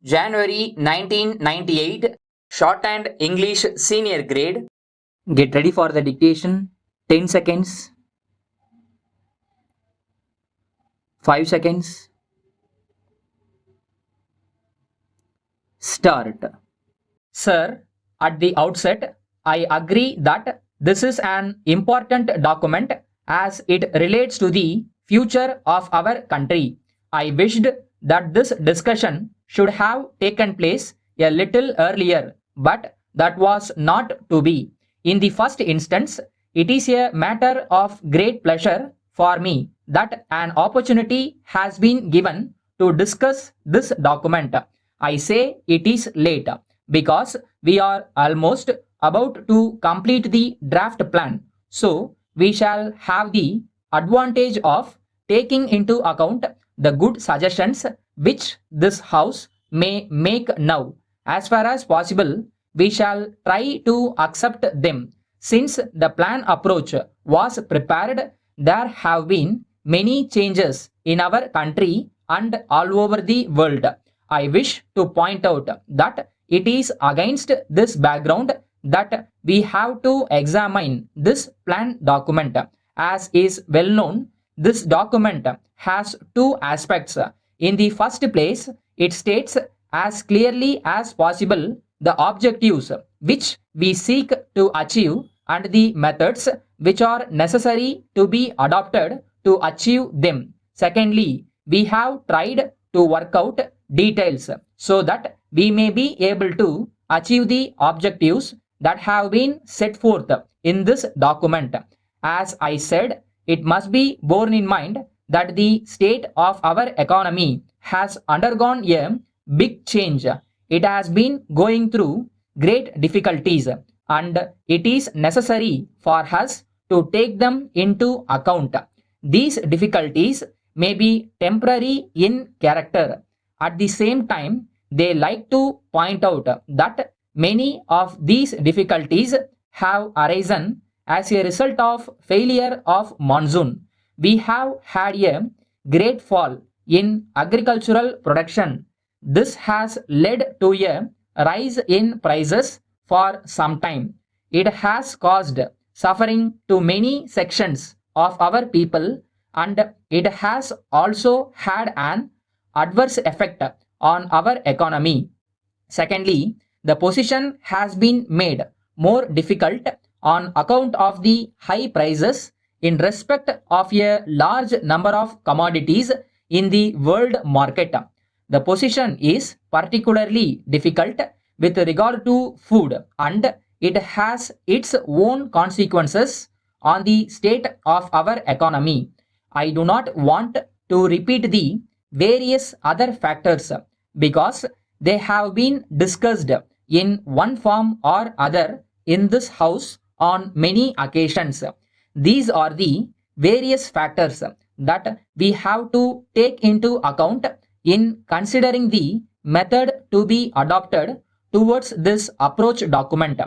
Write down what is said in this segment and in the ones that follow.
January 1998, Shorthand English Senior Grade. Get ready for the dictation. 10 seconds. 5 seconds. Start. Sir, at the outset, I agree that this is an important document as it relates to the future of our country. I wished that this discussion should have taken place a little earlier, but that was not to be. In the first instance, it is a matter of great pleasure for me that an opportunity has been given to discuss this document. I say it is late because we are almost about to complete the draft plan. So, we shall have the advantage of taking into account the good suggestions which this house may make now. As far as possible, we shall try to accept them. Since the plan approach was prepared, there have been many changes in our country and all over the world. I wish to point out that it is against this background that we have to examine this plan document. As is well known, this document has two aspects. In the first place, it states as clearly as possible the objectives which we seek to achieve and the methods which are necessary to be adopted to achieve them. Secondly, we have tried to work out details so that we may be able to achieve the objectives that have been set forth in this document. As I said, it must be borne in mind that the state of our economy has undergone a big change. It has been going through great difficulties and it is necessary for us to take them into account. These difficulties may be temporary in character. At the same time, they like to point out that many of these difficulties have arisen as a result of failure of monsoon. We have had a great fall in agricultural production. This has led to a rise in prices for some time. It has caused suffering to many sections of our people and it has also had an adverse effect on our economy. Secondly, the position has been made more difficult on account of the high prices in respect of a large number of commodities in the world market. The position is particularly difficult with regard to food and it has its own consequences on the state of our economy. I do not want to repeat the various other factors because they have been discussed in one form or other in this house on many occasions. These are the various factors that we have to take into account in considering the method to be adopted towards this approach document.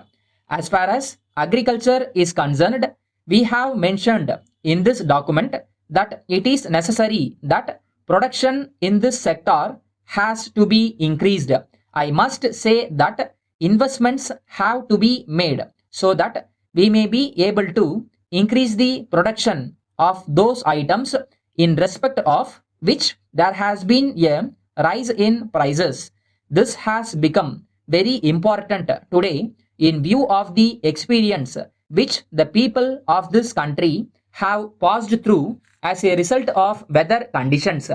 As far as agriculture is concerned, we have mentioned in this document that it is necessary that production in this sector has to be increased. I must say that investments have to be made so that we may be able to increase the production of those items in respect of which there has been a rise in prices. This has become very important today in view of the experience which the people of this country have passed through as a result of weather conditions.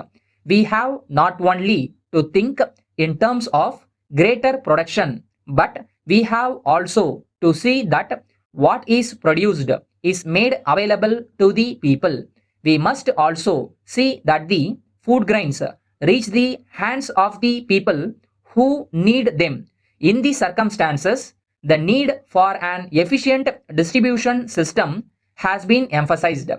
We have not only to think in terms of greater production, but we have also to see that what is produced is made available to the people. We must also see that the food grains reach the hands of the people who need them. In these circumstances, the need for an efficient distribution system has been emphasized.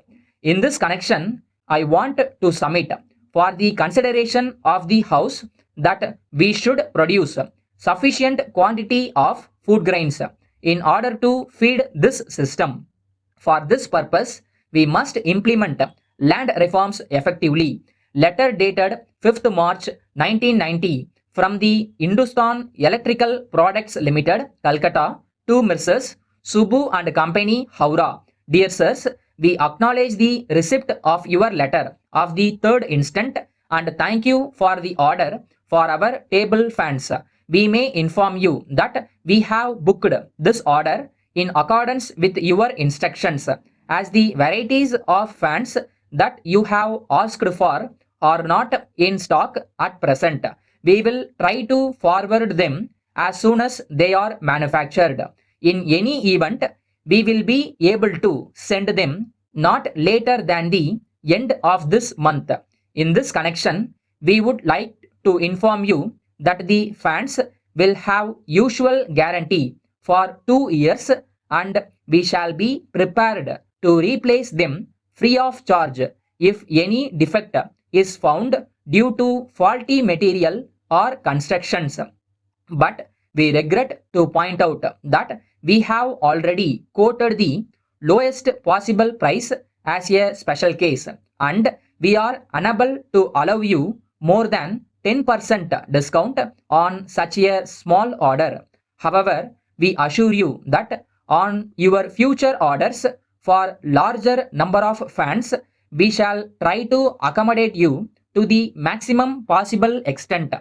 In this connection, I want to submit for the consideration of the House that we should produce sufficient quantity of food grains in order to feed this system. For this purpose, we must implement land reforms effectively. Letter dated 5th March 1990 From the Hindustan Electrical Products Limited, Calcutta, to Mrs. Subbu and Company, Howrah. Dear sirs, we acknowledge the receipt of your letter of the 3rd instant and thank you for the order for our table fans. We may inform you that we have booked this order in accordance with your instructions, as the varieties of fans that you have asked for are not in stock at present. We will try to forward them as soon as they are manufactured. In any event, we will be able to send them not later than the end of this month. In this connection, we would like to inform you that the fans will have usual guarantee for 2 years and we shall be prepared to replace them free of charge if any defect is found due to faulty material or constructions. But we regret to point out that we have already quoted the lowest possible price as a special case and we are unable to allow you more than 10% discount on such a small order. However, we assure you that on your future orders for larger number of fans, we shall try to accommodate you to the maximum possible extent.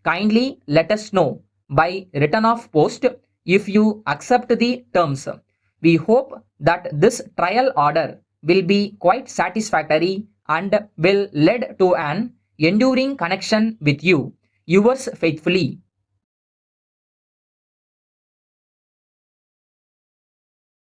Kindly let us know by return of post if you accept the terms. We hope that this trial order will be quite satisfactory and will lead to an enduring connection with you. Yours faithfully,